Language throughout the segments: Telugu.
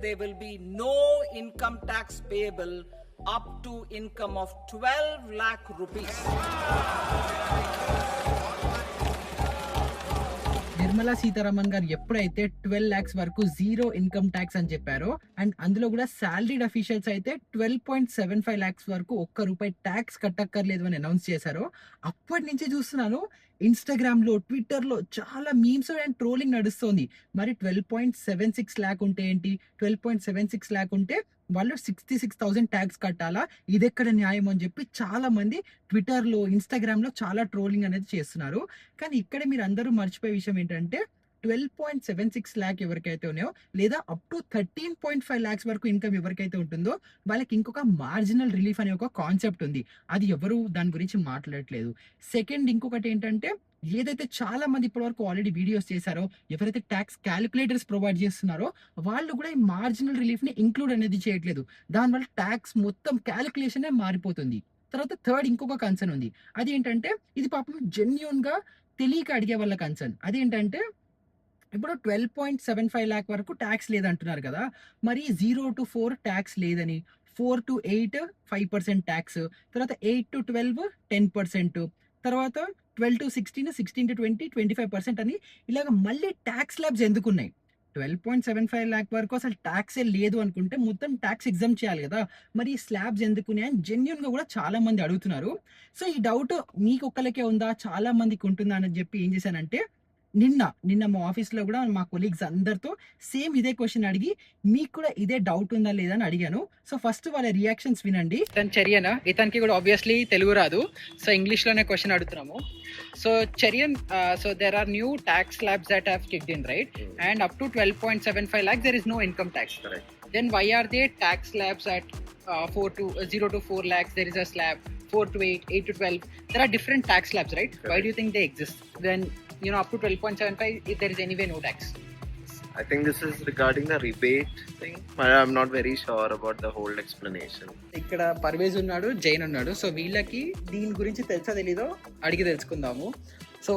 there will be no income tax payable up to income of 12 lakh rupees. Nirmala Sitharaman గారు ఎప్పుడైతే 12 lakhs వరకు జీరో ఇన్కమ్ ట్యాక్స్ అని చెప్పారో, అండ్ అందులో కూడా సాలరీడ్ అఫీషియల్స్ అయితే 12.75 lakhs వరకు ఒక్క రూపాయి ట్యాక్స్ కట్టక్కర్లేదు అని అనౌన్స్ చేశారో, అప్పటి నుంచి చూస్తున్నాను ఇన్స్టాగ్రామ్ లో, ట్విట్టర్ లో చాలా మీమ్స్ అండ్ ట్రోలింగ్ నడుస్తుంది. మరి 12.76 lakh ఉంటే ఏంటి, 12.76 lakh ఉంటే వాళ్ళు 66,000 ట్యాక్స్ కట్టాలా, ఇదెక్కడ న్యాయం అని చెప్పి చాలా మంది ట్విట్టర్ లో, ఇన్స్టాగ్రామ్ లో చాలా ట్రోలింగ్ అనేది చేస్తున్నారు. కానీ ఇక్కడ మీరు అందరూ మర్చిపోయే విషయం ఏంటంటే 12.76 lakh ఎవరికైతే ఉన్నాయో, లేదా అప్ టు 13.5 lakhs వరకు ఇన్కమ్ ఎవరికైతే ఉంటుందో వాళ్ళకి ఇంకొక మార్జినల్ రిలీఫ్ అనే ఒక కాన్సెప్ట్ ఉంది. అది ఎవరు దాని గురించి మాట్లాడట్లేదు. సెకండ్, ఇంకొకటి ఏంటంటే ఏదైతే చాలా మంది ఇప్పటి వరకు ఆల్రెడీ వీడియోస్ చేశారో, ఎవరైతే ట్యాక్స్ క్యాలిక్యులేటర్స్ ప్రొవైడ్ చేస్తున్నారో వాళ్ళు కూడా ఈ మార్జినల్ రిలీఫ్ ని ఇంక్లూడ్ అనేది చేయట్లేదు. దానివల్ల ట్యాక్స్ మొత్తం క్యాలిక్యులేషన్ మారిపోతుంది. తర్వాత థర్డ్, ఇంకొక కన్సర్న్ ఉంది. అదేంటంటే ఇది పాపం జెన్యూన్ గా తెలియక అడిగే వాళ్ళ కన్సర్న్. అదేంటంటే ఇప్పుడు 12.75 lakh వరకు ట్యాక్స్ లేదంటున్నారు కదా, మరి 0 to 4 ట్యాక్స్ లేదని, 4 to 8 5% ట్యాక్స్, తర్వాత 8 to 12 10%, తర్వాత 12 to 16 16 to 20 25% అని ఇలాగ మళ్ళీ ట్యాక్స్ ల్యాబ్స్ ఎందుకున్నాయి? 12.75 lakh వరకు అసలు ట్యాక్సే లేదు అనుకుంటే మొత్తం ట్యాక్స్ ఎగ్జామ్ చేయాలి కదా, మరి ఈ స్లాబ్స్ ఎందుకున్నాయి అని జెన్యున్ గా కూడా చాలా మంది అడుగుతున్నారు. సో ఈ డౌట్ మీకు ఒక్కరికే ఉందా, చాలా మందికి ఉంటుందా అని చెప్పి ఏం చేశానంటే, నిన్న మా ఆఫీస్ లో కూడా మా కొలీగ్స్ అందరితో సేమ్ ఇదే క్వశ్చన్ అడిగి మీకు కూడా ఇదే డౌట్ ఉందా లేదా అని అడిగాను. సో ఫస్ట్ వాళ్ళ రియాక్షన్స్ వినండి. తను చర్యనా, ఇతనికి కూడా ఆబ్వియస్లీ తెలుగు రాదు, సో ఇంగ్లీష్ లోనే క్వశ్చన్ అడుగుతున్నాము. సో చర్యన్, so there are new tax slabs that have kicked in, right? And up to 12.75 lakhs there is no income tax. Correct. Then why are there tax slabs at 0 to 4 lakhs there is a slab, 4 to 8, 8 to 12, there are different tax slabs, right? Correct. Why do you think they exist when, you know, up to 12.75 if there is anyway no tax? I think this is regarding the rebate thing. I'm not very sure about the whole explanation. ఇక్కడ పర్వేజ్ ఉన్నాడు, జైన్ ఉన్నాడు. సో వీళ్ళకి దీని గురించి తెలుసా తెలీదో అడిగి తెలుసుకుందాము. So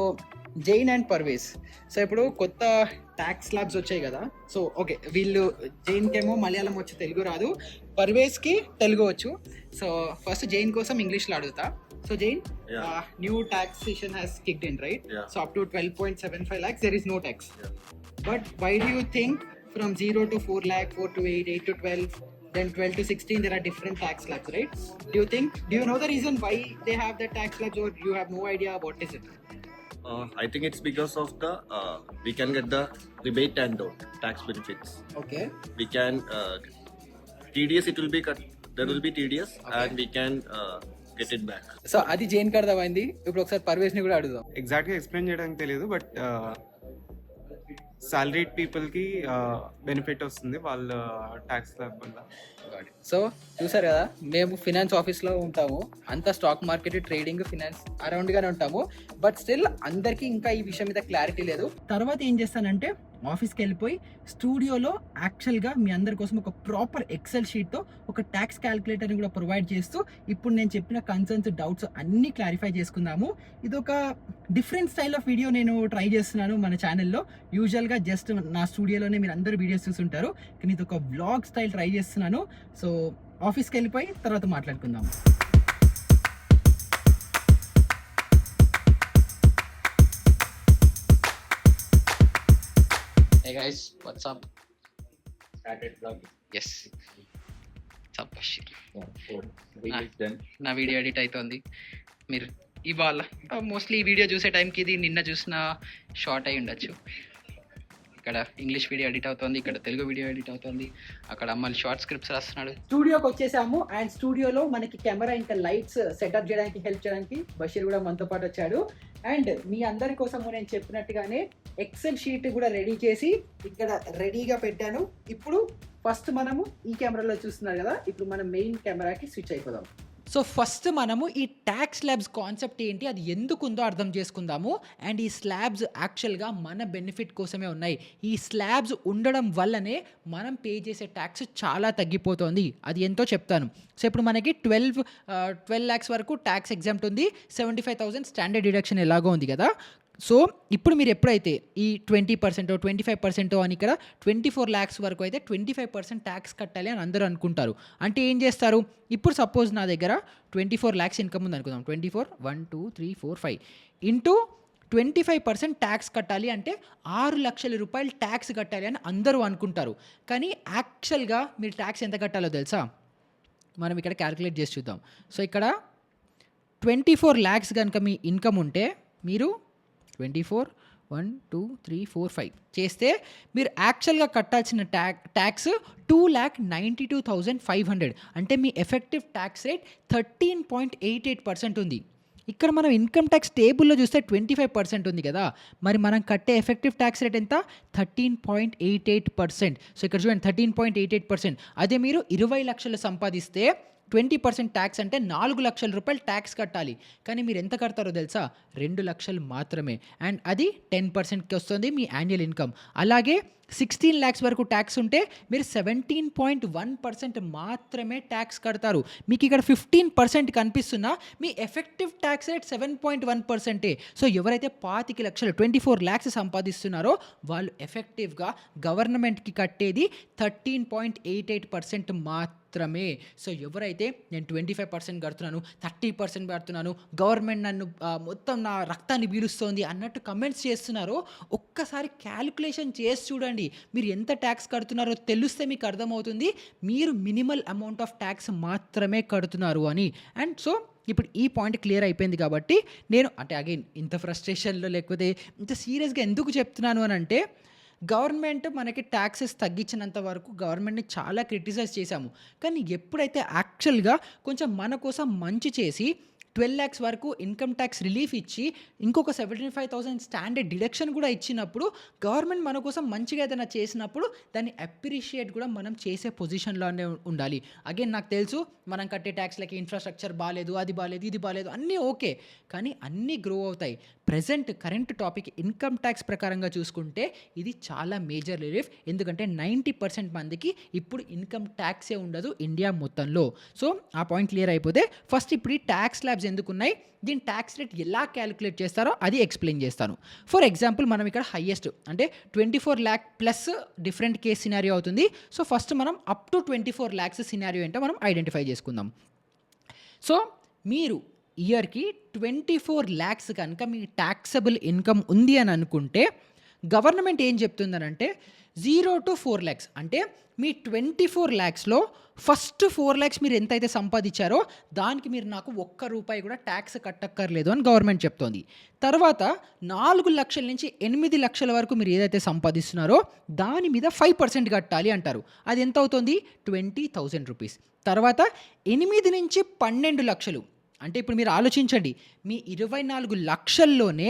Jain and Parvez, so ఇప్పుడు కొత్త ట్యాక్స్ స్లాబ్స్ వచ్చాయి కదా, సో ఓకే, వీళ్ళు జైన్కి ఏమో మలయాళం వచ్చి తెలుగు రాదు, పర్వేజ్కి తెలుగు వచ్చు. సో ఫస్ట్ జైన్ కోసం ఇంగ్లీష్లో అడుగుతా. So Jain, Yeah. New taxation has kicked in, right? Yeah. So up to 12.75 lakhs, there is no tax. Yeah. But why do you think from 0 to 4 lakh, 4 to 8, 8 to 12, then 12 to 16, there are different tax slabs, right? Do you know the reason why they have the tax slabs, or you have no idea what is it? I think it's because of the we can get the rebate and the tax benefits. Okay. We can TDS, it will be cut. There will be TDS, Okay. and we can get it back. So అది జైన్ కి అర్థమైంది. ఇప్పుడు ఒకసారి పర్వేజ్ ని కూడా అడుగుదాం. ఎగ్జాక్ట్ గా ఎక్స్ప్లెయిన్ చేయడానికి తెలియదు, బట్ సాలరీడ్ పీపుల్ కి బెనిఫిట్ వస్తుంది వాళ్ళ ట్యాక్స్ స్లాబ్ వల్ల. సో చూసారు కదా, మేము ఫినాన్స్ ఆఫీస్లో ఉంటాము, అంతా stock market, trading, finance around గానే ఉంటాము, బట్ స్టిల్ అందరికీ ఇంకా ఈ విషయం మీద క్లారిటీ లేదు. తర్వాత ఏం చేస్తానంటే ఆఫీస్కి వెళ్ళిపోయి స్టూడియోలో యాక్చువల్గా మీ అందరి కోసం ఒక ప్రాపర్ ఎక్సెల్ షీట్తో ఒక ట్యాక్స్ క్యాలిక్యులేటర్ని కూడా ప్రొవైడ్ చేస్తూ ఇప్పుడు నేను చెప్పిన కన్సర్న్స్, డౌట్స్ అన్నీ క్లారిఫై చేసుకుందాము. ఇది ఒక డిఫరెంట్ స్టైల్ ఆఫ్ వీడియో నేను ట్రై చేస్తున్నాను మన ఛానల్లో. యూజువల్గా జస్ట్ నా స్టూడియోలోనే మీరు అందరూ వీడియోస్ చూస్తుంటారు, కానీ ఇది ఒక వ్లాగ్ స్టైల్ ట్రై చేస్తున్నాను. సో ఆఫీస్కి వెళ్ళిపోయి తర్వాత మాట్లాడుకుందాం. Hey guys, what's up? Started vlogging. Yes. What's up, Bashir? Yeah, so video is done. నా వీడియో ఎడిట్ అవుతుంది. మీరు ఇవాళ మోస్ట్లీ ఈ వీడియో చూసే టైంకి ఇది నిన్న చూసిన షార్ట్ అయి ఉండొచ్చు. ఇక్కడ ఇంగ్లీష్ వీడియో ఎడిట్ అవుతుంది, ఇక్కడ తెలుగు వీడియో ఎడిట్ అవుతుంది, అక్కడ మళ్ళీ షార్ట్ స్క్రిప్ట్స్ రాస్తున్నాడు. స్టూడియోకి వచ్చేసాము, అండ్ స్టూడియోలో మనకి కెమెరా ఇంకా లైట్స్ సెటప్ చేయడానికి హెల్ప్ చేయడానికి బషీర్ కూడా మనతో పాటు వచ్చాడు. అండ్ మీ అందరి కోసము నేను చెప్పినట్టుగానే ఎక్సెల్ షీట్ కూడా రెడీ చేసి ఇక్కడ రెడీగా పెట్టాను. ఇప్పుడు ఫస్ట్ మనము ఈ కెమెరాలో చూస్తున్నారు కదా, ఇప్పుడు మనం మెయిన్ కెమెరాకి స్విచ్ అయిపోదాం. సో ఫస్ట్ మనము ఈ ట్యాక్స్ స్లాబ్స్ కాన్సెప్ట్ ఏంటి, అది ఎందుకు ఉందో అర్థం చేసుకుందాము. అండ్ ఈ స్లాబ్స్ యాక్చువల్గా మన బెనిఫిట్ కోసమే ఉన్నాయి. ఈ స్లాబ్స్ ఉండడం వల్లనే మనం పే చేసే ట్యాక్స్ చాలా తగ్గిపోతుంది. అది ఎంతో చెప్తాను. సో ఇప్పుడు మనకి 12 lakhs వరకు ట్యాక్స్ ఎగ్జామ్ట్ ఉంది, 75,000 స్టాండర్డ్ డిడక్షన్ ఎలాగో ఉంది కదా. సో ఇప్పుడు మీరు ఎప్పుడైతే ఈ 20%, 25% అని ఇక్కడ 24 lakhs వరకు అయితే 25% ట్యాక్స్ కట్టాలి అని అందరూ అనుకుంటారు. అంటే ఏం చేస్తారు, ఇప్పుడు సపోజ్ నా దగ్గర 24 lakhs ఇన్కమ్ ఉంది అనుకుందాం. 24, 1, 2, 3, 4, 5 ఇంటూ 25% ట్యాక్స్ కట్టాలి అంటే 6 లక్షల రూపాయలు ట్యాక్స్ కట్టాలి అని అందరూ అనుకుంటారు. కానీ యాక్చువల్గా మీరు ట్యాక్స్ ఎంత కట్టాలో తెలుసా? మనం ఇక్కడ క్యాలిక్యులేట్ చేసి చూద్దాం. సో ఇక్కడ 24 lakhs కనుక మీ ఇన్కమ్ ఉంటే మీరు 24, 1, 2, 3, 4, 5 చేస్తే మీరు యాక్చువల్గా కట్టాల్సిన ట్యాక్స్ 2,92,500. అంటే మీ ఎఫెక్టివ్ ట్యాక్స్ రేట్ 13.88% ఉంది. ఇక్కడ మనం ఇన్కమ్ ట్యాక్స్ టేబుల్లో చూస్తే 25% ఉంది కదా, మరి మనం కట్టే ఎఫెక్టివ్ ట్యాక్స్ రేట్ ఎంత? 13.88%. సో ఇక్కడ చూడండి 13.88%. అదే మీరు 20 లక్షలు సంపాదిస్తే 20% ట్యాక్స్ అంటే 4 లక్షల రూపాయలు ట్యాక్స్ కట్టాలి. కానీ మీరు ఎంత కడతారో తెలుసా? 2 లక్షలు మాత్రమే. అండ్ అది 10%కి వస్తుంది మీ యాన్యువల్ ఇన్కమ్. అలాగే 16 lakhs వరకు ట్యాక్స్ ఉంటే మీరు 17.1% మాత్రమే ట్యాక్స్ కడతారు. మీకు ఇక్కడ 15% కనిపిస్తున్నా మీ ఎఫెక్టివ్ ట్యాక్స్ రేట్ 7.1%. సో ఎవరైతే 25 లక్షలు 24 lakhs సంపాదిస్తున్నారో వాళ్ళు ఎఫెక్టివ్గా గవర్నమెంట్కి కట్టేది 13.88% మాత్రమే. సో ఎవరైతే నేను 25% కడుతున్నాను, 30% కడుతున్నాను, గవర్నమెంట్ నన్ను మొత్తం నా రక్తాన్ని పీలుస్తోంది అన్నట్టు కమెంట్స్ చేస్తున్నారో ఒక్కసారి క్యాలిక్యులేషన్ చేసి చూడండి. మీరు ఎంత ట్యాక్స్ కడుతున్నారో తెలిస్తే మీకు అర్థమవుతుంది మీరు మినిమల్ అమౌంట్ ఆఫ్ ట్యాక్స్ మాత్రమే కడుతున్నారు అని. అండ్ సో ఇప్పుడు ఈ పాయింట్ క్లియర్ అయిపోయింది కాబట్టి నేను అంటే అగైన్ ఇంత ఫ్రస్ట్రేషన్లో లేకపోతే ఇంత సీరియస్గా ఎందుకు చెప్తున్నాను అని అంటే, గవర్నమెంట్ మనకి ట్యాక్సెస్ తగ్గించినంత వరకు గవర్నమెంట్ని చాలా క్రిటిసైజ్ చేశాము. కానీ ఎప్పుడైతే యాక్చువల్గా కొంచెం మన కోసం మంచి చేసి 12 lakhs వరకు ఇన్కమ్ ట్యాక్స్ రిలీఫ్ ఇచ్చి ఇంకొక 75,000 స్టాండర్డ్ డిడక్షన్ కూడా ఇచ్చినప్పుడు గవర్నమెంట్ మన కోసం మంచిగా ఏదైనా చేసినప్పుడు దాన్ని అప్రిషియేట్ కూడా మనం చేసే పొజిషన్లోనే ఉండాలి. అగైన్ నాకు తెలుసు మనం కట్టే ట్యాక్స్లకి ఇన్ఫ్రాస్ట్రక్చర్ బాగాలేదు, అది బాగాలేదు, ఇది బాగాలేదు, అన్నీ ఓకే, కానీ అన్నీ గ్రో అవుతాయి. కరెంట్ టాపిక్ ఇన్కమ్ ట్యాక్స్ ప్రకారంగా చూసుకుంటే ఇది చాలా మేజర్ రిలీఫ్. ఎందుకంటే 90% మందికి ఇప్పుడు ఇన్కమ్ ట్యాక్సే ఉండదు ఇండియా మొత్తంలో. సో ఆ పాయింట్ క్లియర్ అయిపోతే ఫస్ట్ ఇప్పుడు ఈ ట్యాక్స్ స్లాబ్స్ ఎందుకున్నాయి, దీని ట్యాక్స్ రేట్ ఎలా క్యాలిక్యులేట్ చేస్తారో అది ఎక్స్ప్లెయిన్ చేస్తాను. ఫర్ ఎగ్జాంపుల్ మనం ఇక్కడ హైయెస్ట్ అంటే 24 lakh plus different case scenario అవుతుంది. సో ఫస్ట్ మనం అప్ టు 24 lakhs సినారియో ఏంటో మనం ఐడెంటిఫై చేసుకుందాం. సో మీరు ఇయర్కి 24 lakhs కనుక మీ ట్యాక్సబుల్ ఇన్కమ్ ఉంది అని అనుకుంటే గవర్నమెంట్ ఏం చెప్తుందనంటే 0 to 4 lakhs అంటే మీ 24 lakhsలో ఫస్ట్ 4 lakhs మీరు ఎంతైతే సంపాదించారో దానికి మీరు నాకు ₹1 కూడా ట్యాక్స్ కట్టక్కర్లేదు అని గవర్నమెంట్ చెప్తోంది. తర్వాత 4 లక్షల నుంచి 8 లక్షల వరకు మీరు ఏదైతే సంపాదిస్తున్నారో దాని మీద 5% కట్టాలి అంటారు. అది ఎంత అవుతుంది? ₹20,000. తర్వాత 8 నుంచి 12 లక్షలు అంటే ఇప్పుడు మీరు ఆలోచించండి, మీ 24 లక్షల్లోనే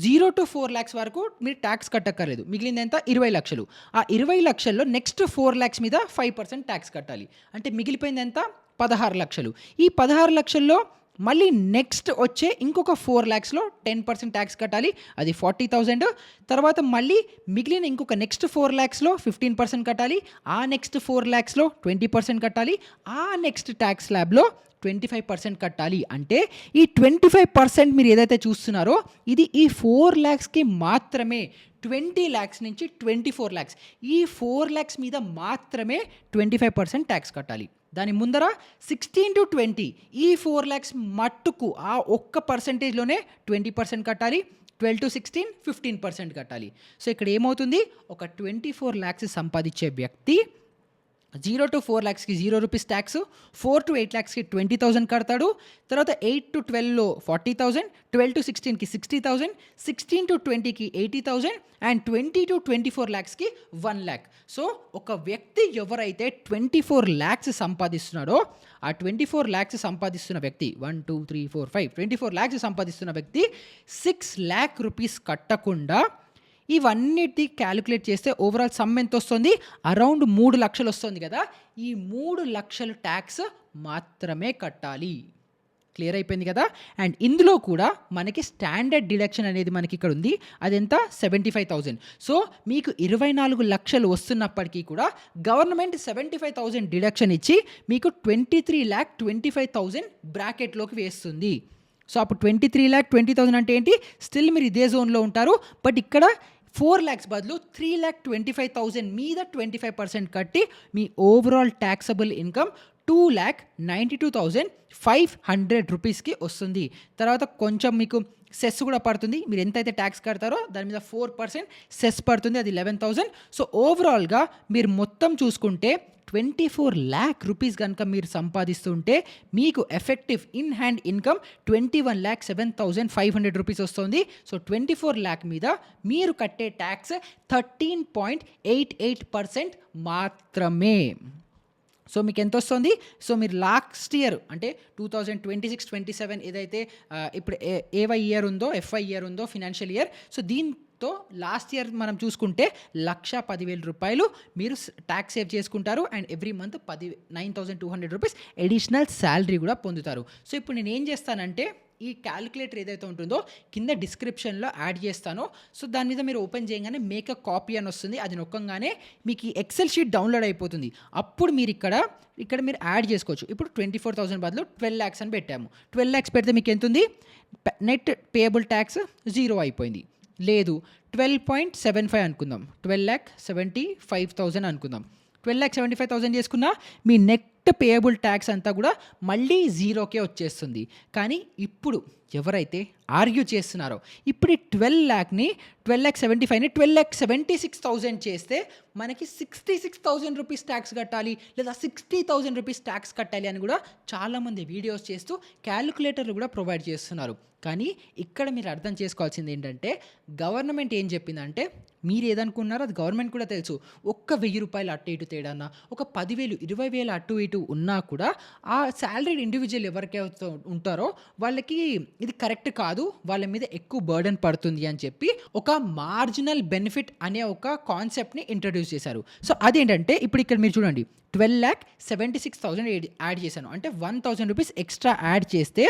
0 to 4 lakhs వరకు మీరు ట్యాక్స్ కట్టక్కర్లేదు, మిగిలింది ఎంత? 20 లక్షలు. ఆ 20 లక్షల్లో నెక్స్ట్ 4 lakhs మీద 5% ట్యాక్స్ కట్టాలి. అంటే మిగిలిపోయింది ఎంత? 16 లక్షలు. ఈ 16 లక్షల్లో మళ్ళీ నెక్స్ట్ వచ్చే ఇంకొక 4 lakhsలో 10% ట్యాక్స్ కట్టాలి, అది 40,000. తర్వాత మళ్ళీ మిగిలిన ఇంకొక నెక్స్ట్ 4 lakhsలో 15% కట్టాలి, ఆ నెక్స్ట్ 4 lakhsలో 20% కట్టాలి, ఆ నెక్స్ట్ ట్యాక్స్ స్లాబ్లో 25% కట్టాలి. అంటే ఈ 25% మీరు ఏదైతే చూస్తున్నారో ఇది ఈ 4 lakhsకి మాత్రమే. 20 lakhs నుంచి 24 lakhs ఈ 4 lakhs మీద మాత్రమే 25% ట్యాక్స్ కట్టాలి. దాని ముందర 16 to 20 ఈ 4 lakhs మట్టుకు ఆ ఒక్క పర్సెంటేజ్లోనే 20% కట్టాలి. 12 to 16 15% కట్టాలి. సో ఇక్కడ ఏమవుతుంది, ఒక 24 lakhs సంపాదించే వ్యక్తి 0 to 4 lakhsకి ₹0 ట్యాక్స్, 4 to 8 lakhsకి 20,000 కడతాడు. తర్వాత 8 to 12లో 40,000, 12 to 16కి 60,000, 16 to 20కి 80,000 and 20 to 24 lakhsకి 1 lakh. So ఒక వ్యక్తి ఎవరైతే 24 lakhs సంపాదిస్తున్నాడో ఆ 24 lakhs సంపాదిస్తున్న వ్యక్తి 1 2 3 4 5 24 lakhs సంపాదిస్తున్న వ్యక్తి ₹6 lakh కట్టకుండా ఇవన్నిటి క్యాలిక్యులేట్ చేస్తే ఓవరాల్ సమ్ ఎంత వస్తుంది? అరౌండ్ 3 లక్షలు వస్తుంది కదా. ఈ 3 లక్షల ట్యాక్స్ మాత్రమే కట్టాలి. క్లియర్ అయిపోయింది కదా. అండ్ ఇందులో కూడా మనకి స్టాండర్డ్ డిడక్షన్ అనేది మనకి ఇక్కడ ఉంది, అదెంత? 75,000. సో మీకు 24 లక్షలు వస్తున్నప్పటికీ కూడా గవర్నమెంట్ 75,000 డిడక్షన్ ఇచ్చి మీకు 23,25,000 బ్రాకెట్లోకి వేస్తుంది. సో అప్పుడు 23,20,000 అంటే ఏంటి, స్టిల్ మీరు ఇదే జోన్లో ఉంటారు. బట్ ఇక్కడ 4 lakhs బదులు 3,25,000 మీద 25% కట్టి మీ ఓవరాల్ ట్యాక్సబుల్ ఇన్కమ్ 2,92,500 రూపీస్కి వస్తుంది. తర్వాత కొంచెం మీకు సెస్ కూడా పడుతుంది. మీరు ఎంతైతే ట్యాక్స్ కడతారో దాని మీద 4% సెస్ పడుతుంది, అది 11,000. సో ఓవరాల్గా మీరు మొత్తం చూసుకుంటే 24 lakh రూపీస్ కనుక మీరు సంపాదిస్తుంటే మీకు effective in hand income 21,07,500 rupees వస్తుంది. సో 24 lakh మీద మీరు కట్టే ట్యాక్స్ 13.88% మాత్రమే. సో మీకు ఎంత వస్తుంది, సో మీరు లాస్ట్ ఇయర్ అంటే 2026-27 ఏదైతే ఇప్పుడు ఏవై ఇయర్ ఉందో, ఎఫ్ఐ ఇయర్ ఉందో, ఫినాన్షియల్ ఇయర్, సో దీంతో లాస్ట్ ఇయర్ మనం చూసుకుంటే 1,10,000 రూపాయలు మీరు ట్యాక్స్ సేవ్ చేసుకుంటారు. And every month 9,200 rupees additional salary కూడా పొందుతారు. సో ఇప్పుడు నేను ఏం చేస్తానంటే ఈ క్యాలిక్యులేటర్ ఏదైతే ఉంటుందో కింద డిస్క్రిప్షన్లో యాడ్ చేస్తానో, సో దాని మీద మీరు ఓపెన్ చేయగానే మేక్ అ కాపీ అని వస్తుంది. అది నొక్కంగానే మీకు ఈ ఎక్సెల్ షీట్ డౌన్లోడ్ అయిపోతుంది. అప్పుడు మీరు ఇక్కడ మీరు యాడ్ చేసుకోవచ్చు. ఇప్పుడు 24,000 బదులు 12 lakhs అని పెట్టాము. 12 lakhs పెడితే మీకు ఎంత ఉంది, నెట్ పేయబుల్ ట్యాక్స్ 0 అయిపోయింది. లేదు 12.75 అనుకుందాం, 12,75,000 అనుకుందాం. 12,75,000 చేసుకున్నా మీ నెట్ పేయబుల్ ట్యాక్స్ అంతా కూడా మళ్ళీ 0కే వచ్చేస్తుంది. కానీ ఇప్పుడు ఎవరైతే ఆర్గ్యూ చేస్తున్నారో ఇప్పుడు ఈ 12,75,000ని 12,76,000 చేస్తే మనకి 66,000 రూపీస్ ట్యాక్స్ కట్టాలి లేదా 60,000 రూపీస్ ట్యాక్స్ కట్టాలి అని కూడా చాలామంది వీడియోస్ చేస్తూ క్యాలిక్యులేటర్లు కూడా ప్రొవైడ్ చేస్తున్నారు. కానీ ఇక్కడ మీరు అర్థం చేసుకోవాల్సింది ఏంటంటే గవర్నమెంట్ ఏం చెప్పిందంటే మీరు ఏదనుకున్నారో అది గవర్నమెంట్ కూడా తెలుసు. ఒక్క 1,000 రూపాయలు అటు ఇటు తేడాన్నా, ఒక 10,000 20,000 అటు ఇటు ఉన్నా కూడా ఆ శాలరీడ్ ఇండివిజువల్ ఎవరికైతే ఉంటారో వాళ్ళకి ఇది కరెక్ట్ కాదు, వాళ్ళ మీద ఎక్కువ బర్డెన్ పడుతుంది అని చెప్పి ఒక మార్జినల్ బెనిఫిట్ అనే ఒక కాన్సెప్ట్ని ఇంట్రడ్యూస్ చేశారు. సో అదేంటంటే ఇప్పుడు ఇక్కడ మీరు చూడండి 12,76,000 యాడ్ చేశాను అంటే 1,000 రూపీస్ ఎక్స్ట్రా యాడ్ చేస్తే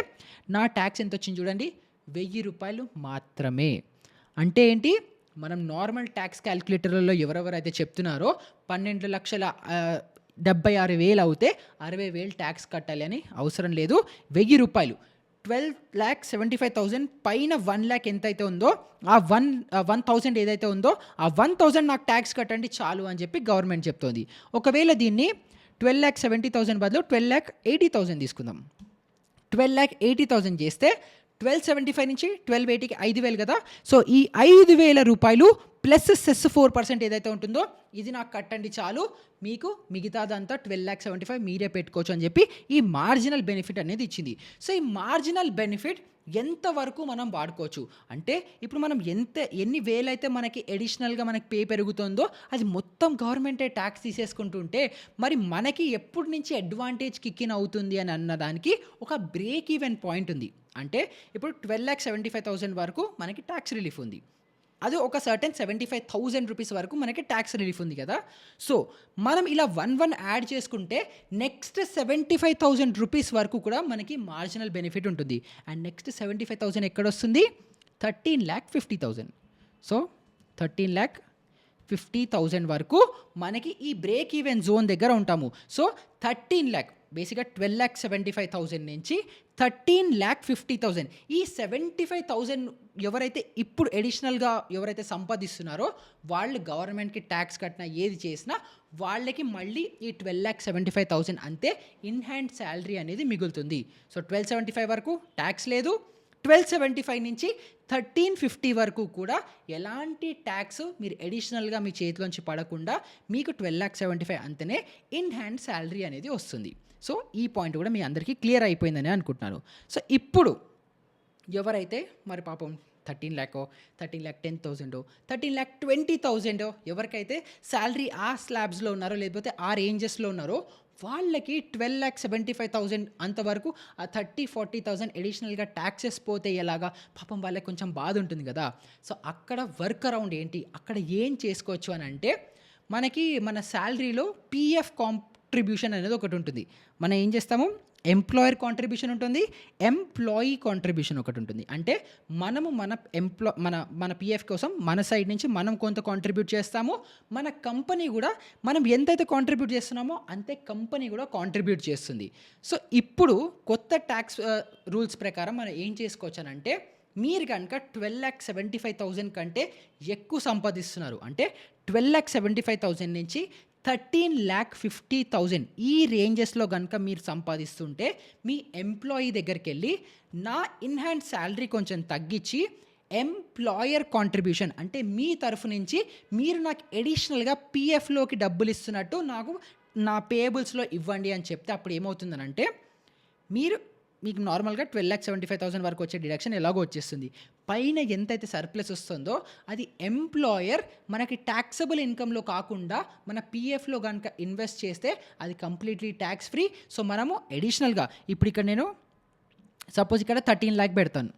నా ట్యాక్స్ ఎంత వచ్చింది చూడండి, 1,000 రూపాయలు మాత్రమే. అంటే ఏంటి, మనం నార్మల్ ట్యాక్స్ క్యాలిక్యులేటర్లలో ఎవరెవరైతే చెప్తున్నారో 12,76,000 అవుతే 60,000 ట్యాక్స్ కట్టాలి అని అవసరం లేదు. 1,000 రూపాయలు 12,75,000 పైన 1 lakh ఎంతైతే ఉందో ఆ 1,000 ఏదైతే ఉందో ఆ 1,000 నాకు ట్యాక్స్ కట్టండి చాలు అని చెప్పి గవర్నమెంట్ చెప్తోంది. ఒకవేళ దీన్ని 12,70,000 బదులు 12,80,000 తీసుకుందాం. 12,80,000 చేస్తే 12,75 నుంచి 12,80కి 5,000 కదా. సో ఈ 5,000 రూపాయలు ప్లస్ సెస్ 4% ఏదైతే ఉంటుందో ఇది నాకు కట్టండి చాలు, మీకు మిగతాదంతా 12,75,000 మీరే పెట్టుకోవచ్చు అని చెప్పి ఈ మార్జినల్ బెనిఫిట్ అనేది ఇచ్చింది. సో ఈ మార్జినల్ బెనిఫిట్ ఎంతవరకు మనం వాడుకోవచ్చు అంటే ఇప్పుడు మనం ఎన్ని వేలైతే మనకి అడిషనల్గా మనకి పే పెరుగుతుందో అది మొత్తం గవర్నమెంటే ట్యాక్స్ తీసేసుకుంటుంటే మరి మనకి ఎప్పటి నుంచి అడ్వాంటేజ్ కిక్ ఇన్ అవుతుంది అని అన్నదానికి ఒక బ్రేక్ ఈవెన్ పాయింట్ ఉంది. అంటే ఇప్పుడు 12,75,000 వరకు మనకి ట్యాక్స్ రిలీఫ్ ఉంది, అది ఒక సర్టెన్ 75,000 రూపీస్ వరకు మనకి ట్యాక్స్ రిలీఫ్ ఉంది కదా. సో మనం ఇలా 1 యాడ్ చేసుకుంటే నెక్స్ట్ 75,000 రూపీస్ వరకు కూడా మనకి మార్జినల్ బెనిఫిట్ ఉంటుంది. అండ్ నెక్స్ట్ 75,000 ఎక్కడ వస్తుంది, 13,50,000. సో 13,50,000 వరకు మనకి ఈ బ్రేక్ ఈవెన్ జోన్ దగ్గర ఉంటాము. సో 13 lakh బేసిక్గా 12,75,000 నుంచి 13,50,000 ఈ 75,000 ఎవరైతే ఇప్పుడు అడిషనల్గా ఎవరైతే సంపాదిస్తున్నారో వాళ్ళు గవర్నమెంట్కి ట్యాక్స్ కట్టినా ఏది చేసినా వాళ్ళకి మళ్ళీ ఈ 12,75,000 అంతే ఇన్ హ్యాండ్ శాలరీ అనేది మిగులుతుంది. సో 12,75 వరకు ట్యాక్స్ లేదు, 12,75 నుంచి 13,50 వరకు కూడా ఎలాంటి ట్యాక్స్ మీరు అడిషనల్గా మీ చేతిలోంచి పడకుండా మీకు 12,75,000 అంతనే ఇన్ హ్యాండ్ శాలరీ అనేది వస్తుంది. సో ఈ పాయింట్ కూడా మీ అందరికీ క్లియర్ అయిపోయిందని అనుకుంటున్నాను. సో ఇప్పుడు ఎవరైతే మరి పాపం 13 lakh 13,10,000 13,20,000 ఎవరికైతే శాలరీ ఆ స్లాబ్స్లో ఉన్నారో లేకపోతే ఆ రేంజెస్లో ఉన్నారో వాళ్ళకి 12,75,000 అంతవరకు ఆ 30,40,000 అడిషనల్గా ట్యాక్సెస్ పోతే ఎలాగా పాపం వాళ్ళకి కొంచెం బాధ ఉంటుంది కదా. సో అక్కడ వర్క్ అరౌండ్ ఏంటి, అక్కడ ఏం చేసుకోవచ్చు అని అంటే మనకి మన శాలరీలో కాంట్రిబ్యూషన్ అనేది ఒకటి ఉంటుంది. మనం ఏం చేస్తాము, ఎంప్లాయర్ కాంట్రిబ్యూషన్ ఉంటుంది, ఎంప్లాయీ కాంట్రిబ్యూషన్ ఒకటి ఉంటుంది. అంటే మనము మన పిఎఫ్ కోసం మన సైడ్ నుంచి మనం కొంత కాంట్రిబ్యూట్ చేస్తాము. మన కంపెనీ కూడా మనం ఎంతైతే కాంట్రిబ్యూట్ చేస్తున్నామో అంతే కంపెనీ కూడా కాంట్రిబ్యూట్ చేస్తుంది. సో ఇప్పుడు కొత్త ట్యాక్స్ రూల్స్ ప్రకారం మనం ఏం చేసుకోవచ్చానంటే, మీరు కనుక 12,75,000 కంటే ఎక్కువ సంపాదిస్తున్నారు అంటే 12,75,000 నుంచి 13,50,000 ఈ రేంజెస్లో కనుక మీరు సంపాదిస్తుంటే మీ ఎంప్లాయీ దగ్గరికి వెళ్ళి నా ఇన్ హ్యాండ్ శాలరీ కొంచెం తగ్గించి ఎంప్లాయర్ కాంట్రిబ్యూషన్ అంటే మీ తరఫు నుంచి మీరు నాకు ఎడిషనల్గా పిఎఫ్లోకి డబ్బులు ఇస్తున్నట్టు నాకు నా పేయబుల్స్లో ఇవ్వండి అని చెప్తే అప్పుడు ఏమవుతుందనంటే మీకు నార్మల్గా 12,75,000 వరకు వచ్చే డిడక్షన్ ఎలాగో వచ్చేస్తుంది. పైన ఎంతైతే సర్ప్లస్ వస్తుందో అది ఎంప్లాయర్ మనకి ట్యాక్సబుల్ ఇన్కంలో కాకుండా మన పిఎఫ్లో కనుక ఇన్వెస్ట్ చేస్తే అది కంప్లీట్లీ ట్యాక్స్ ఫ్రీ. సో మనము ఎడిషనల్గా ఇప్పుడు ఇక్కడ నేను సపోజ్ ఇక్కడ 13 lakh పెడతాను.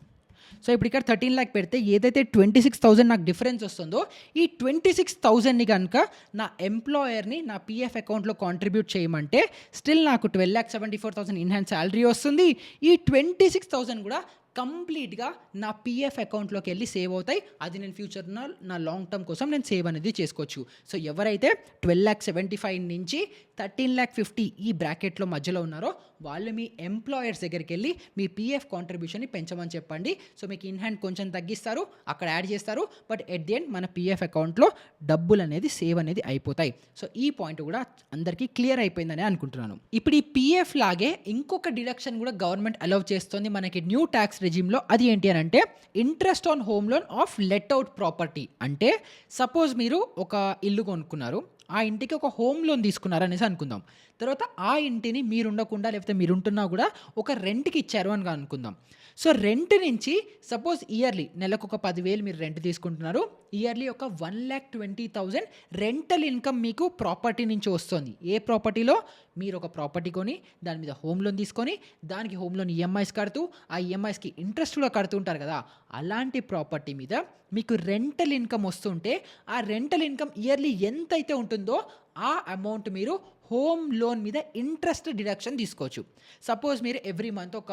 సో ఇప్పుడు ఇక్కడ 13 lakh పెడితే ఏదైతే 26,000 నాకు డిఫరెన్స్ వస్తుందో ఈ 26,000ని కనుక నా ఎంప్లాయర్ని నా పిఎఫ్ అకౌంట్లో కాంట్రిబ్యూట్ చేయమంటే స్టిల్ నాకు 12,74,000 ఇన్ హ్యాండ్ శాలరీ వస్తుంది. ఈ 26,000 కూడా కంప్లీట్గా నా పిఎఫ్ అకౌంట్లోకి వెళ్ళి సేవ్ అవుతాయి. అది నేను ఫ్యూచర్లో నా లాంగ్ టర్మ్ కోసం నేను సేవ్ అనేది చేసుకోవచ్చు. సో ఎవరైతే 12,75,000 నుంచి 13,50,000 ఈ బ్రాకెట్లో మధ్యలో ఉన్నారో వాళ్ళు మీ ఎంప్లాయర్స్ దగ్గరికి వెళ్ళి మీ పిఎఫ్ కాంట్రిబ్యూషన్ని పెంచమని చెప్పండి. సో మీకు ఇన్ హ్యాండ్ కొంచెం తగ్గిస్తారు, అక్కడ యాడ్ చేస్తారు, బట్ ఎట్ ది ఎండ్ మన పిఎఫ్ అకౌంట్లో డబ్బులు అనేది సేవ్ అనేది అయిపోతాయి. సో ఈ పాయింట్ కూడా అందరికీ క్లియర్ అయిపోయిందని అనుకుంటున్నాను. ఇప్పుడు ఈ పిఎఫ్ లాగే ఇంకొక డిడక్షన్ కూడా గవర్నమెంట్ అలౌ చేస్తుంది మనకి న్యూ ట్యాక్స్ రెజిమ్లో. అది ఏంటి అని అంటే interest on home loan of let out property. అంటే సపోజ్ మీరు ఒక ఇల్లు కొనుక్కున్నారు, ఆ ఇంటికి ఒక హోమ్ లోన్ తీసుకున్నారు అనేసి అనుకుందాం. తర్వాత ఆ ఇంటిని మీరు ఉండకుండా లేకపోతే మీరు ఉంటున్నా కూడా ఒక రెంట్కి ఇచ్చారు అని అనుకుందాం. సో రెంట్ నుంచి సపోజ్ ఇయర్లీ నెలకు ఒక 10,000 మీరు రెంట్ తీసుకుంటున్నారు, ఇయర్లీ ఒక 1,20,000 రెంటల్ ఇన్కమ్ మీకు ప్రాపర్టీ నుంచి వస్తుంది. ఏ ప్రాపర్టీలో మీరు ఒక ప్రాపర్టీ కొని దాని మీద హోమ్ లోన్ తీసుకొని దానికి హోమ్ లోన్ ఈఎంఐస్ కడుతూ ఆ ఈఎంఐస్కి ఇంట్రెస్ట్ కూడా కడుతుంటారు కదా, అలాంటి ప్రాపర్టీ మీద మీకు రెంటల్ ఇన్కమ్ వస్తుంటే ఆ రెంటల్ ఇన్కమ్ ఇయర్లీ ఎంతైతే ఉంటుందో ఆ అమౌంట్ మీరు హోమ్ లోన్ మీద ఇంట్రెస్ట్ డిడక్షన్ తీసుకోవచ్చు. సపోజ్ మీరు ఎవ్రీ మంత్ ఒక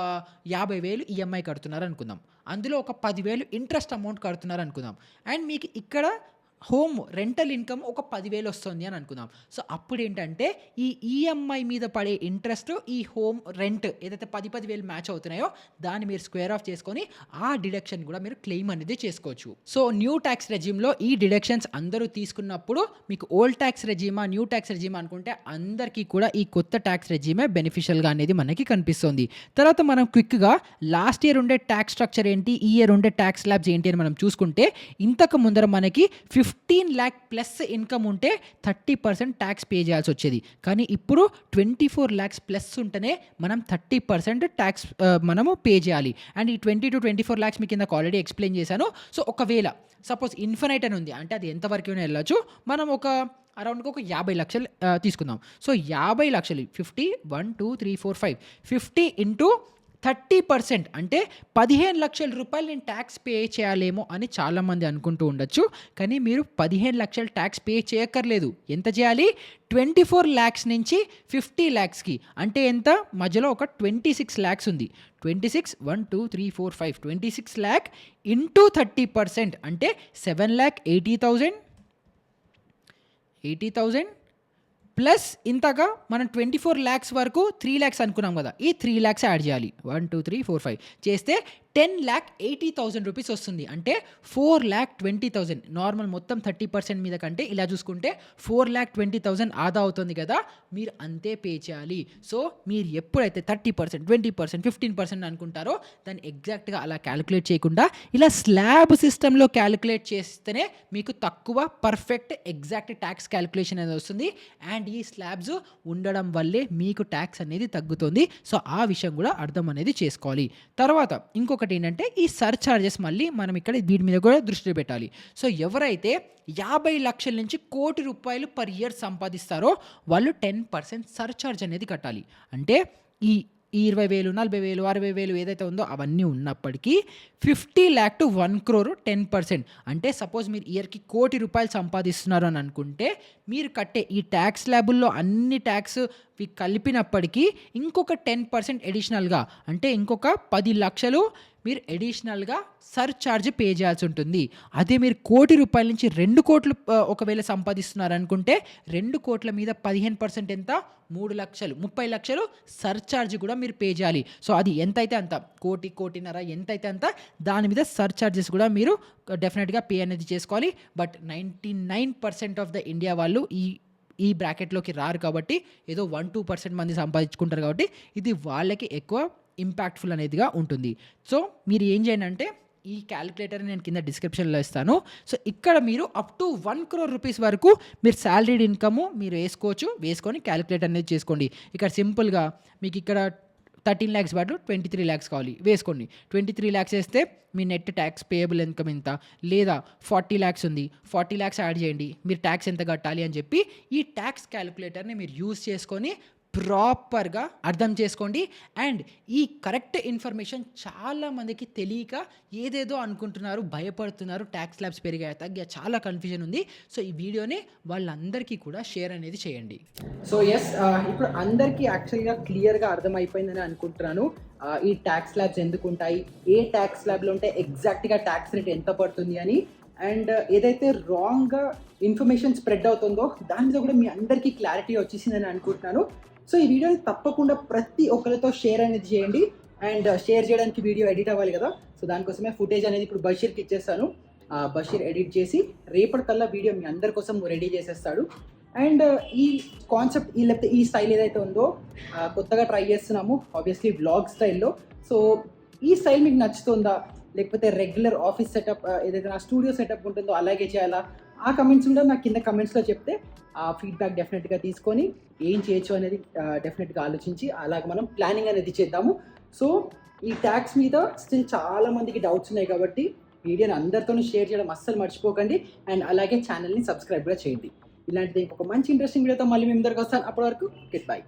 50,000 ఈఎంఐ కడుతున్నారు అనుకుందాం, అందులో ఒక 10,000 ఇంట్రెస్ట్ అమౌంట్ కడుతున్నారు అనుకుందాం, అండ్ మీకు ఇక్కడ హోమ్ రెంటల్ ఇన్కమ్ ఒక 10,000 వస్తుంది అని అనుకుందాం. సో అప్పుడు ఏంటంటే ఈ ఈఎంఐ మీద పడే ఇంట్రెస్ట్ ఈ హోమ్ రెంట్ ఏదైతే 10,000 మ్యాచ్ అవుతున్నాయో దాన్ని మీరు స్క్వేర్ ఆఫ్ చేసుకొని ఆ డిడక్షన్ కూడా మీరు క్లెయిమ్ అనేది చేసుకోవచ్చు. సో న్యూ ట్యాక్స్ రెజిమ్లో ఈ డిడక్షన్స్ అందరూ తీసుకున్నప్పుడు మీకు ఓల్డ్ ట్యాక్స్ రెజిమా న్యూ ట్యాక్స్ రెజిమా అనుకుంటే అందరికీ కూడా ఈ కొత్త ట్యాక్స్ రెజిమే బెనిఫిషియల్గా అనేది మనకి కనిపిస్తుంది. తర్వాత మనం క్విక్గా లాస్ట్ ఇయర్ ఉండే ట్యాక్స్ స్ట్రక్చర్ ఏంటి, ఈ ఇయర్ ఉండే ట్యాక్స్ స్లాబ్స్ ఏంటి అని మనం చూసుకుంటే ఇంతకు ముందర మనకి 15 lakh ప్లస్ ఇన్కమ్ ఉంటే 30% ట్యాక్స్ పే చేయాల్సి వచ్చేది. కానీ ఇప్పుడు 24 lakhs ప్లస్ ఉంటేనే మనం 30% ట్యాక్స్ మనము పే చేయాలి. అండ్ ఈ 20 to 24 lakhs మీకు కింద ఆల్రెడీ ఎక్స్ప్లెయిన్ చేశాను. సో ఒకవేళ సపోజ్ ఇన్ఫినైట్ అని ఉంది అంటే అది ఎంతవరకు వెళ్ళొచ్చు, మనం ఒక అరౌండ్గా ఒక 50 లక్షలు తీసుకుందాం. సో 50 లక్షలు 50 1 2 3 4 5 50 ఇంటూ 30% అంటే 15 లక్షల రూపాయలు నేను ట్యాక్స్ పే చేయాలేమో అని చాలామంది అనుకుంటూ ఉండొచ్చు. కానీ మీరు 15 లక్షలు ట్యాక్స్ పే చేయక్కర్లేదు. ఎంత చేయాలి, 24 lakhs నుంచి 50 lakhsకి అంటే ఎంత, మధ్యలో ఒక 26 lakhs ఉంది. 26 1 2 3 4 5 26 lakh ఇంటూ 30% అంటే 7,80,000 ప్లస్ ఇంతగా మనం 24 lakhs వరకు 3 lakhs అనుకున్నాం కదా, ఈ 3 lakhs యాడ్ చేయాలి. 1 2 3 4 5 చేస్తే 10,80,000 రూపీస్ వస్తుంది. అంటే 4,20,000 నార్మల్ మొత్తం 30% మీద కంటే ఇలా చూసుకుంటే 4,20,000 ఆదా అవుతుంది కదా, మీరు అంతే పే చేయాలి. సో మీరు ఎప్పుడైతే 30% 20% 15% అనుకుంటారో దాన్ని ఎగ్జాక్ట్గా అలా క్యాలిక్యులేట్ చేయకుండా ఇలా స్లాబ్ సిస్టంలో క్యాలిక్యులేట్ చేస్తేనే మీకు తక్కువ పర్ఫెక్ట్ ఎగ్జాక్ట్ ట్యాక్స్ క్యాలిక్యులేషన్ అనేది వస్తుంది. అండ్ ఈ స్లాబ్స్ ఉండడం వల్లే మీకు ట్యాక్స్ అనేది తగ్గుతుంది. సో ఆ విషయం కూడా అర్థం అనేది చేసుకోవాలి. తర్వాత ఇంకొకటి ఏంటంటే ఈ సర్చార్జెస్ మళ్ళీ మనం ఇక్కడ దీని మీద కూడా దృష్టి పెట్టాలి. సో ఎవరైతే 50 లక్షల నుంచి 1,00,00,000 రూపాయలు పర్ ఇయర్ సంపాదిస్తారో వాళ్ళు 10% సర్చార్జ్ అనేది కట్టాలి. అంటే ఈ 20,000, 40,000, 60,000 ఏదైతే ఉందో అవన్నీ ఉన్నప్పటికీ 50 lakh to 1 crore 10%. అంటే సపోజ్ మీరు ఇయర్‌కి ₹1,00,00,000 సంపాదిస్తున్నారు అని అనుకుంటే మీరు కట్టే ఈ ట్యాక్స్ స్లాబుల్లో అన్ని ట్యాక్స్ కలిపినప్పటికీ ఇంకొక 10% అడిషనల్‌గా అంటే ఇంకొక 10 లక్షలు మీరు అడిషనల్‌గా సర్చార్జ్ పే చేయాల్సి ఉంటుంది. అదే మీరు ₹1,00,00,000 నుంచి 2 కోట్లు ఒకవేళ సంపాదిస్తున్నారనుకుంటే 2 కోట్ల మీద 15% ఎంత? 3 లక్షలు, 30 లక్షలు సర్చార్జ్ కూడా మీరు పే చేయాలి. సో అది ఎంతైతే అంత, 1,00,00,000, 1,50,000 ఎంతైతే అంత దాని మీద సర్చార్జెస్ కూడా మీరు డెఫినెట్‌గా పే అనేది చేసుకోవాలి. బట్ 99% ఆఫ్ ద ఇండియా వాళ్ళు ఈ బ్రాకెట్‌లోకి రారు కాబట్టి ఏదో 1-2% మంది సంపాదించుకుంటారు కాబట్టి ఇది వాళ్ళకి ఎక్కువ ఇంపాక్ట్‌ఫుల్ అనేదిగా ఉంటుంది. సో మీరు ఏం చేయండి అంటే ఈ క్యాలిక్యులేటర్ నేను కింద డిస్క్రిప్షన్‌లో ఇస్తాను. సో ఇక్కడ మీరు అప్ టు 1 crore రూపీస్ వరకు మీరు సాలరీడ్ ఇన్కమ్ మీరు వేసుకొని క్యాలిక్యులేటర్ అనేది చేసుకోండి. ఇక్కడ సింపుల్‌గా మీకు ఇక్కడ 13 lakhs బదులు 23 lakhs కావాలి, వేసుకోండి. 23 lakhs వేస్తే మీ నెట్ ట్యాక్స్ పేయబుల్ ఇన్కమ్ ఎంత, లేదా 40 lakhs ఉంది, 40 lakhs యాడ్ చేయండి, మీరు ట్యాక్స్ ఎంత కట్టాలి అని చెప్పి ఈ ట్యాక్స్ క్యాలిక్యులేటర్ని మీరు యూజ్ చేసుకొని ప్రాపర్గా అర్థం చేసుకోండి. అండ్ ఈ కరెక్ట్ ఇన్ఫర్మేషన్ చాలామందికి తెలియక ఏదేదో అనుకుంటున్నారు, భయపడుతున్నారు, ట్యాక్స్ స్లాబ్స్ పెరిగాయి తగ్గా చాలా కన్ఫ్యూజన్ ఉంది. సో ఈ వీడియోని వాళ్ళందరికీ కూడా షేర్ అనేది చేయండి. సో ఎస్, ఇప్పుడు అందరికీ యాక్చువల్గా క్లియర్గా అర్థమైపోయిందని అనుకుంటున్నాను. ఈ ట్యాక్స్ స్లాబ్స్ ఎందుకు ఉంటాయి, ఏ ట్యాక్స్ స్లాబ్లో ఉంటే ఎగ్జాక్ట్గా ట్యాక్స్ రేట్ ఎంత పడుతుంది అని, అండ్ ఏదైతే రాంగ్గా ఇన్ఫర్మేషన్ స్ప్రెడ్ అవుతుందో దాని మీద కూడా మీ అందరికీ క్లారిటీ వచ్చేసిందని అనుకుంటున్నాను. సో ఈ వీడియోని తప్పకుండా ప్రతి ఒక్కరితో షేర్ అనేది చేయండి. అండ్ షేర్ చేయడానికి వీడియో ఎడిట్ అవ్వాలి కదా, సో దానికోసమే ఫుటేజ్ అనేది ఇప్పుడు బషీర్కి ఇచ్చేస్తాను. బషీర్ ఎడిట్ చేసి రేపటికల్లా వీడియో మీ అందరి కోసం రెడీ చేసేస్తాడు. అండ్ ఈ కాన్సెప్ట్ లేకపోతే ఈ స్టైల్ ఏదైతే ఉందో కొత్తగా ట్రై చేస్తున్నాము, ఆబ్వియస్లీ వ్లాగ్ స్టైల్లో. సో ఈ స్టైల్ మీకు నచ్చుతుందా, లేకపోతే రెగ్యులర్ ఆఫీస్ సెటప్ ఏదైతే నా స్టూడియో సెటప్ ఉంటుందో అలాగే చేయాలా, ఆ కమెంట్స్ కూడా నాకు కింద కమెంట్స్లో చెప్తే ఆ ఫీడ్బ్యాక్ డెఫినెట్గా తీసుకొని ఏం చేయొచ్చు అనేది డెఫినెట్గా ఆలోచించి అలాగే మనం ప్లానింగ్ అనేది చేద్దాము. సో ఈ ట్యాక్స్ మీద స్టిల్ చాలా మందికి డౌట్స్ ఉన్నాయి కాబట్టి వీడియోని అందరితోనూ షేర్ చేయడం అస్సలు మర్చిపోకండి. అండ్ అలాగే ఛానల్ని సబ్స్క్రైబ్ కూడా చేయండి. ఇలాంటిది ఇంకొక మంచి ఇంట్రెస్టింగ్ వీడియోతో మళ్ళీ మేము దగ్గరకు వస్తాను. అప్పటి వరకు గెట్ బై.